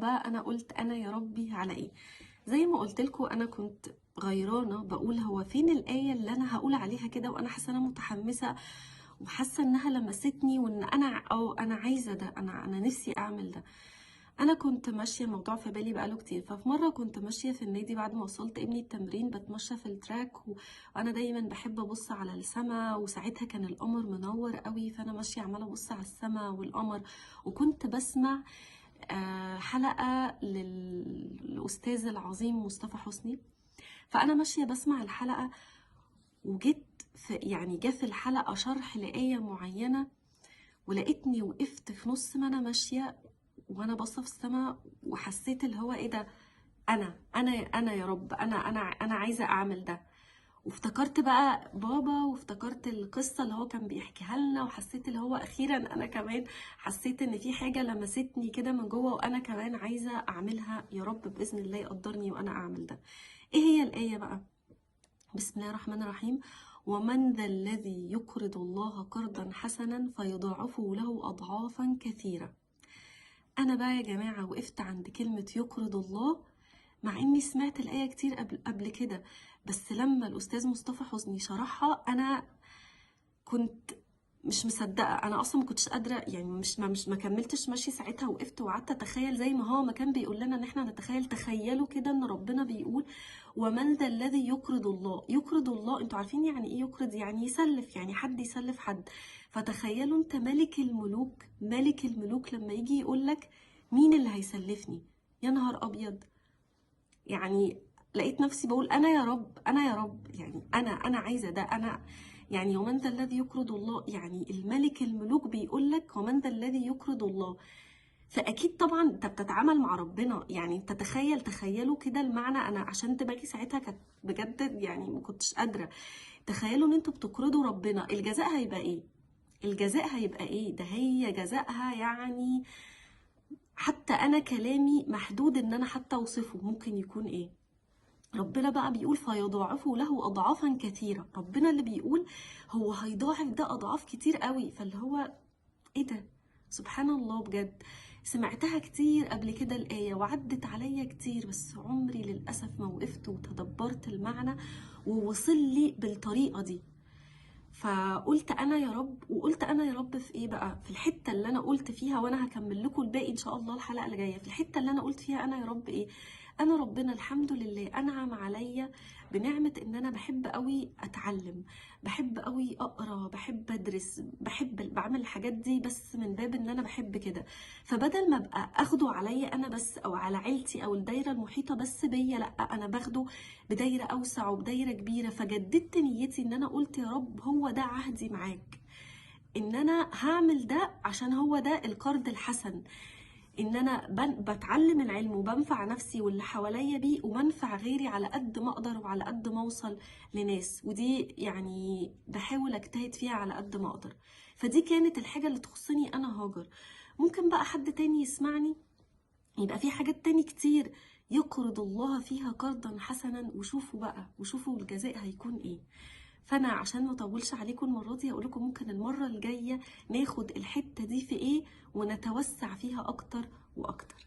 بقى انا قلت انا يا ربي على ايه. زي ما قلت لكم انا كنت غيرانه بقول هو فين الايه اللي انا هقول عليها كده، وانا حاسه انا متحمسه وحاسه انها لمستني، وان انا عايزه ده، انا نفسي اعمل ده. انا كنت ماشيه، الموضوع في بالي بقاله كتير. ففي مره كنت ماشيه في النادي بعد ما وصلت ابني التمرين، بتمشى في التراك وانا دايما بحب ابص على السما، وساعتها كان القمر منور قوي، فانا ماشيه عماله ابص على السما والقمر، وكنت بسمع حلقه للاستاذ العظيم مصطفى حسني. فانا ماشيه بسمع الحلقه، وجيت جه في الحلقه شرح لآية معينه، ولقيتني وقفت في نص ما انا ماشيه وانا باصه في السما، وحسيت اللي هو ايه ده، انا يا رب، انا عايزه اعمل ده. وافتكرت بقى بابا، وافتكرت القصه اللي هو كان بيحكيها لنا، وحسيت اللي هو اخيرا انا كمان حسيت ان في حاجه لمستني كده من جوه، وانا كمان عايزه اعملها يا رب، باذن الله يقدرني وانا اعمل ده. ايه هي الايه بقى؟ بسم الله الرحمن الرحيم. ومن ذا الذي يقرض الله قرضا حسنا فيضاعفه له اضعافا كثيره. انا بقى يا جماعه وقفت عند كلمه يقرض الله، مع اني سمعت الايه كتير قبل كده، بس لما الاستاذ مصطفى حسني شرحها انا كنت مش مصدقه. انا اصلا ما كنتش قادره، يعني مش ما كملتش ماشي ساعتها، وقفت وقعدت اتخيل زي ما هو ما كان بيقول لنا ان احنا نتخيل. تخيلوا كده ان ربنا بيقول ومن ذا الذي يقرض الله. يقرض الله، انتوا عارفين يعني ايه يقرض؟ يعني يسلف، يعني حد يسلف حد. فتخيلوا انت ملك الملوك، ملك الملوك لما يجي يقول لك مين اللي هيسلفني؟ يا نهار ابيض. يعني لقيت نفسي بقول انا يا رب، انا يا رب، يعني انا عايزه ده. انا يعني ومن ذا الذي يقرض الله، يعني الملك الملوك بيقول لك ومن ذا الذي يقرض الله. فاكيد طبعا انت بتتعامل مع ربنا. يعني انت تخيلوا كده المعنى. انا عشان دماغي ساعتها كانت بجد يعني ما كنتش قادره. تخيلوا ان انتوا بتقرضوا ربنا، الجزاء هيبقى ايه؟ الجزاء هيبقى ايه؟ ده هي جزاءها يعني حتى انا كلامي محدود ان انا حتى اوصفه ممكن يكون ايه. ربنا بقى بيقول فيضاعفه له اضعافا كثيره. ربنا اللي بيقول هو هيضاعف ده اضعاف كتير قوي. فاللي هو ايه ده؟ سبحان الله بجد. سمعتها كتير قبل كده الآية وعدت عليا كتير، بس عمري للأسف ما وقفت وتدبرت المعنى ووصل لي بالطريقة دي. فقلت انا يا رب. وقلت انا يا رب في ايه بقى؟ في الحته اللي انا قلت فيها، وانا هكمل لكم الباقي ان شاء الله الحلقه اللي جايه. في الحته اللي انا قلت فيها انا يا رب ايه؟ انا ربنا الحمد لله انعم عليا بنعمه ان انا بحب قوي اتعلم، بحب قوي اقرا، بحب ادرس، بعمل الحاجات دي بس من باب ان انا بحب كده. فبدل ما ابقى اخده عليا انا بس، او على عيلتي او الدايره المحيطه بس بيا، لا انا باخده بدايره اوسع وبدايره كبيره. فجددت نيتي ان انا قلت يا رب هو ده عهدي معاك، ان انا هعمل ده عشان هو ده القرض الحسن، ان انا بتعلم العلم وبنفع نفسي واللي حواليا بيه، وبنفع غيري على قد ما اقدر وعلى قد ما اوصل لناس. ودي يعني بحاول اجتهد فيها على قد ما اقدر. فدي كانت الحاجة اللي تخصني انا هاجر. ممكن بقى حد تاني يسمعني يبقى في حاجات تاني كتير يقرض الله فيها قرضا حسنا، وشوفوا بقى، وشوفوا الجزاء هيكون ايه. فانا عشان ما اطولش عليكم المره دي هقول لكم ممكن المره الجايه ناخد الحته دي في ايه ونتوسع فيها اكتر واكتر.